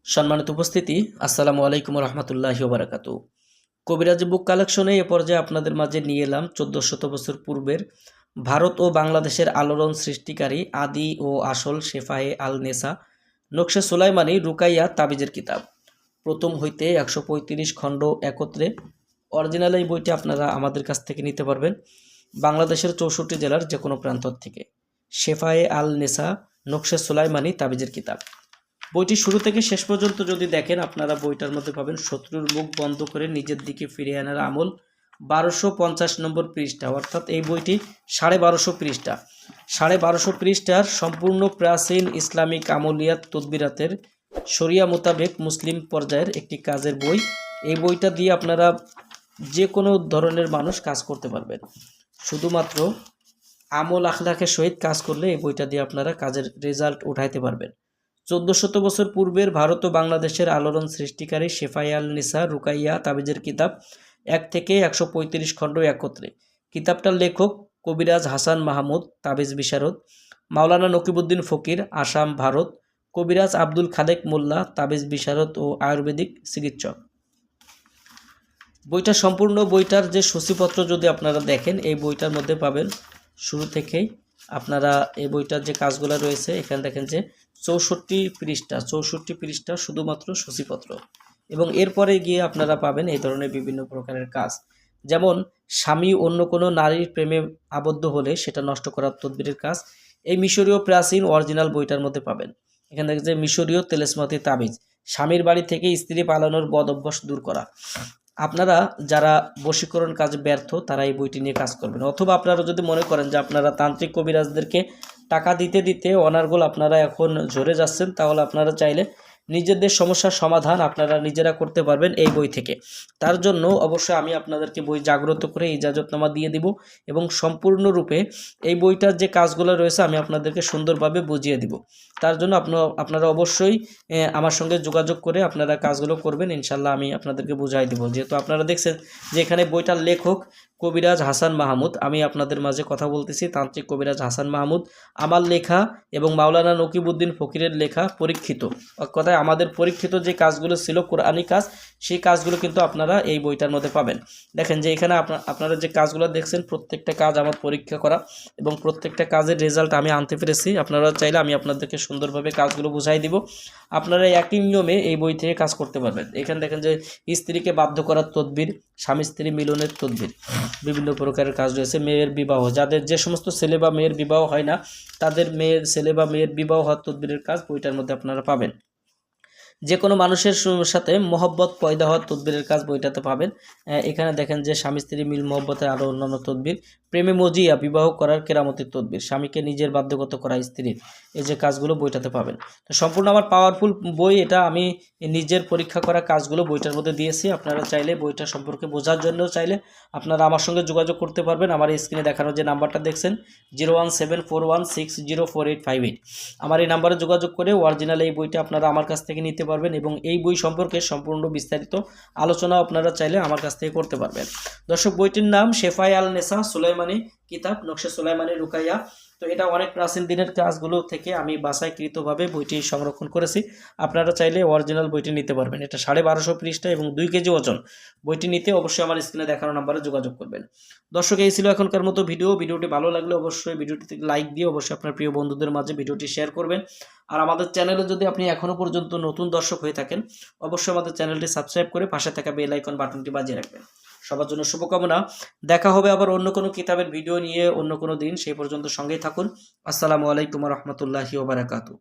সম্মানিত উপস্থিতি, আসসালামু আলাইকুম রহমতুল্লাহি ওয়া বারাকাতুহু। কবিরাজ বুক কালেকশনে এ পর্যায়ে আপনাদের মাঝে নিয়ে এলাম 1400 বছর পূর্বের ভারত ও বাংলাদেশের আলোড়ন সৃষ্টিকারী আদি ও আসল শেফায়ে আল নেসা নকশে সুলাইমানি রুকাইয়া তাবিজের কিতাব। প্রথম হইতে 135 খণ্ড একত্রে। অরিজিনাল এই বইটি আপনারা আমাদের কাছ থেকে নিতে পারবেন বাংলাদেশের 64 জেলার যে কোনো প্রান্ত থেকে। শেফায়ে আল নেসা নকশে সুলাইমানি তাবিজের কিতাব বইটি শুরু থেকে শেষ পর্যন্ত যদি দেখেন, আপনারা বইটার মধ্যে পাবেন শত্রুর মুখ বন্ধ করে নিজের দিকে ফিরিয়ে আনার আমল। 1250 নম্বর পৃষ্ঠা, অর্থাৎ এই বইটি 1250 পৃষ্ঠা। 1250 পৃষ্ঠার সম্পূর্ণ প্রাচীন ইসলামিক আমলিয়াত তদবিরাতের শরিয়া মোতাবেক মুসলিম পর্যায়ের একটি কাজের বই। এই বইটা দিয়ে আপনারা যে কোনো ধরনের মানুষ কাজ করতে পারবেন। শুধুমাত্র আমল আখলাকের সহিত কাজ করলে এই বইটা দিয়ে আপনারা কাজের রেজাল্ট উঠাইতে পারবেন। 1400 বছর পূর্বের ভারত ও বাংলাদেশের আলোড়ন সৃষ্টিকারী শেফায়ে আল নিসা রুকাইয়া তাবিজের কিতাব 1 থেকে 135 খণ্ড একত্রে। কিতাবটার লেখক কবিরাজ হাসান মাহমুদ, তাবিজ বিশারদ। মাওলানা নকিবউদ্দিন ফকির, আসাম, ভারত। কবিরাজ আব্দুল খালেক মোল্লা, তাবিজ বিশারদ ও আয়ুর্বেদিক চিকিৎসক। বইটা সম্পূর্ণ বইটার যে সূচিপত্র যদি আপনারা দেখেন, এই বইটার মধ্যে পাবেন শুরু থেকেই আপনারা এই বইটার যে কাজগুলো রয়েছে, এখানে দেখেন যে 64 পৃষ্ঠা শুধুমাত্র সূচিপত্র। এবং এরপরে গিয়ে আপনারা পাবেন এই ধরনের বিভিন্ন প্রকারের কাজ, যেমন স্বামী অন্য কোনো নারীর প্রেমে আবদ্ধ হলে সেটা নষ্ট করার তদবিরের কাজ। এই মিশরীয় প্রাচীন অরিজিনাল বইটার মধ্যে পাবেন। এখানে দেখেন যে মিশরীয় তেলেসমাতি তাবিজ, স্বামীর বাড়ি থেকে স্ত্রী পালানোর বদ অভ্যাস দূর করা। আপনারা যারা বশীকরণ কাজে ব্যর্থ, তারা এই বইটি নিয়ে কাজ করবেন। অথবা আপনারা যদি মনে করেন যে আপনারা তান্ত্রিক কবিরাজদেরকে টাকা দিতে দিতে অনার্গল আপনারা এখন ঝরে যাচ্ছেন, তাহলে আপনারা চাইলে নিজেদের সমস্যার সমাধান আপনারা নিজেরা করতে পারবেন এই বই থেকে। তার জন্য অবশ্যই আমি আপনাদেরকে বই জাগ্রত করে ইজাজতনামা দিয়ে দিব এবং সম্পূর্ণরূপে এই বইটার যে কাজগুলো রয়েছে আমি আপনাদেরকে সুন্দরভাবে বুঝিয়ে দিব। তার জন্য আপনারা অবশ্যই আমার সঙ্গে যোগাযোগ করে আপনারা কাজগুলো করবেন, ইনশাল্লাহ আমি আপনাদেরকে বুঝাই দিব। যেহেতু আপনারা দেখছেন যে এখানে বইটার লেখক কবিরাজ হাসান মাহমুদ, আমি আপনাদের মাঝে কথা বলতেছি তান্ত্রিক কবিরাজ হাসান মাহমুদ। আমার লেখা এবং মাওলানা নকিবউদ্দিন ফকিরের লেখা পরীক্ষিত, কথায় আমাদের পরীক্ষিত যে কাজগুলো ছিল কোরআনী কাজ, সেই কাজগুলো কিন্তু আপনারা এই বইটার মধ্যে পাবেন। দেখেন যে এখানে আপনারা যে কাজগুলো দেখছেন প্রত্যেকটা কাজ আমার পরীক্ষা করা এবং প্রত্যেকটা কাজের রেজাল্ট আমি আনতে পেরেছি। আপনারা চাইলে আমি আপনাদেরকে সুন্দরভাবে কাজগুলো বুঝাই দিব। আপনারা একই নিয়মে এই বই থেকে কাজ করতে পারবেন। এখানে দেখেন যে স্ত্রীকে বাধ্য করার তদবির, স্বামী স্ত্রী মিলনের তদবির, বিভিন্ন প্রকারের কাজ রয়েছে। মেয়ের বিবাহ, যাদের যে সমস্ত ছেলে বা মেয়ের বিবাহ হয় না, তাদের ছেলে বা মেয়ের বিবাহ হওয়ার তদবিরের কাজ বইটার মধ্যে আপনারা পাবেন। যে কোনো মানুষের সাথে মহব্বত পয়দা হওয়ার তদবিরের কাজ বইটাতে পাবেন। এখানে দেখেন যে স্বামী স্ত্রী মিল মহব্বতের আরও অন্যান্য তদবির, প্রেমে মজিয়া বিবাহ করার কেরামতির তদবির, স্বামীকে নিজের বাধ্যগত করা স্ত্রীর, এই যে কাজগুলো বইটাতে পাবেন। তো সম্পূর্ণ আমার পাওয়ারফুল বই এটা, আমি নিজের পরীক্ষা করা কাজগুলো বইটার মধ্যে দিয়েছি। আপনারা চাইলে বইটা সম্পর্কে বোঝার জন্য চাইলে আপনারা আমার সঙ্গে যোগাযোগ করতে পারবেন। আমার স্ক্রিনে দেখানো যে নাম্বারটা দেখছেন 01741604858, আমার এই নাম্বারে যোগাযোগ করে অরিজিনাল এই বইটা আপনারা আমার কাছ থেকে নিতে পারবেন এবং এই বই সম্পর্কে সম্পূর্ণ বিস্তারিত আলোচনা আপনারা চাইলে আমার কাছ থেকে করতে পারবেন। দর্শক, বইটির নাম শেফায়ে আল নেসা সুলাইমানি কিতাব নকশে সুলাইমানি রুকাইয়া। তো এটা অনেক প্রাচীন দিনের কাজগুলো থেকে আমি বাছাইকৃতভাবে বইটি সংরক্ষণ করেছি। আপনারা চাইলে অরিজিনাল বইটি নিতে পারবেন। এটা 1250 পৃষ্ঠা এবং 2 কেজি ওজন। বইটি নিতে অবশ্যই আমার স্ক্রিনে দেখানো নাম্বারে যোগাযোগ করবেন। দর্শক, এই ছিল এখনকার মতো ভিডিওটি ভালো লাগলে অবশ্যই ভিডিওটিতে লাইক দিয়ে অবশ্যই আপনার প্রিয় বন্ধুদের মাঝে ভিডিওটি শেয়ার করবেন। আর আমাদের চ্যানেলে যদি আপনি এখনও পর্যন্ত নতুন দর্শক হয়ে থাকেন, অবশ্যই আমাদের চ্যানেলটি সাবস্ক্রাইব করে পাশে থাকা বেল আইকন বাটনটি বাজিয়ে রাখবেন। সবার জন্য শুভকামনা। দেখা হবে আবার অন্য কোনো কিতাবের ভিডিও নিয়ে অন্য কোনো দিন। সেই পর্যন্ত সঙ্গেই থাকুন। আসসালামু আলাইকুম রহমতুল্লাহি ওয়া বারাকাতুহু।